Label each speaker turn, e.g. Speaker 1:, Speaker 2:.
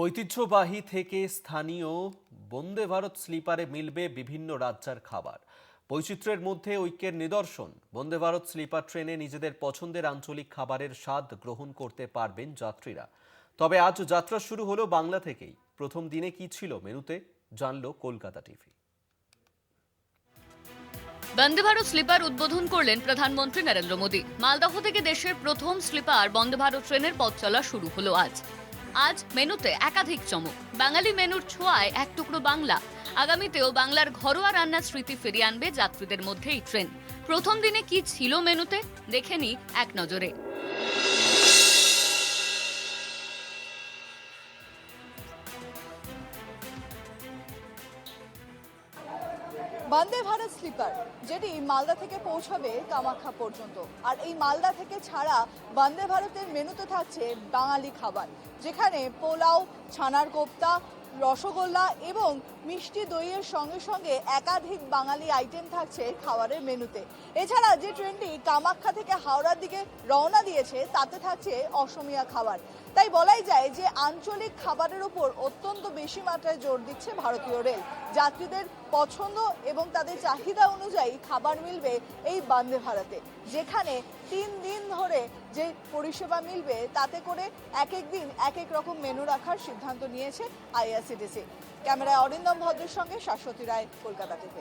Speaker 1: ঐতিহ্যবাহী থেকে স্থানীয় বন্দে ভারত স্লিপারে মিলবে বিভিন্ন রাজ্যের খাবার। বৈচিত্র্যের মধ্যে ঐক্যের নিদর্শন। বন্দে ভারত স্লিপার ট্রেনে নিজেদের পছন্দের আঞ্চলিক খাবারের স্বাদ গ্রহণ করতে পারবেন যাত্রীরা। তবে আজ যাত্রা শুরু হলো বাংলা থেকেই। প্রথম দিনে কি ছিল মেনুতে জানলো কলকাতা টিভি।
Speaker 2: বন্দে ভারত স্লিপার উদ্বোধন করলেন প্রধানমন্ত্রী নরেন্দ্র মোদী। মালদহ থেকে দেশের প্রথম স্লিপার বন্দে ভারত ট্রেনের পথ চলা শুরু হলো আজ মেনুতে একাধিক চমক। বাঙালি মেনুর ছোঁয়ায় এক টুকরো বাংলা। আগামীতেও বাংলার ঘরোয়া রান্নার স্মৃতি ফিরিয়ে আনবে যাত্রীদের মধ্যে এই ট্রেন। প্রথম দিনে কি ছিল মেনুতে দেখে নি এক নজরে।
Speaker 3: বন্দে ভারত স্লিপার যেটি মালদা থেকে পৌঁছাবে কামাখ্যা পর্যন্ত। আর এই মালদা থেকে ছাড়া বন্দে ভারতের মেনুতে থাকছে বাঙালি খাবার, যেখানে পোলাও, ছানার কোপ্তা, রসগোল্লা এবং মিষ্টি দইয়ের সঙ্গে সঙ্গে একাধিক বাঙালি আইটেম থাকছে খাবারের মেনুতে। এছাড়া যে ট্রেনটি কামাখ্যা থেকে হাওড়ার দিকে রওনা দিয়েছে তাতে থাকছে অসমীয়া খাবার। তাই বলাই যায় যে আঞ্চলিক খাবারের উপর অত্যন্ত বেশি মাত্রায় জোর দিচ্ছে ভারতীয় রেল। যাত্রীদের পছন্দ এবং তাদের চাহিদা অনুযায়ী খাবার মিলবে এই বন্দে ভারতে, যেখানে 3 দিন ধরে যে পরিষেবা মিলবে তাতে করে এক এক দিন এক এক রকম মেনু রাখার সিদ্ধান্ত নিয়েছে আইআরসিটিসি। ক্যামেরায় অরিন্দম ভদ্রের সঙ্গে শাশ্বতী রায়, কলকাতা থেকে।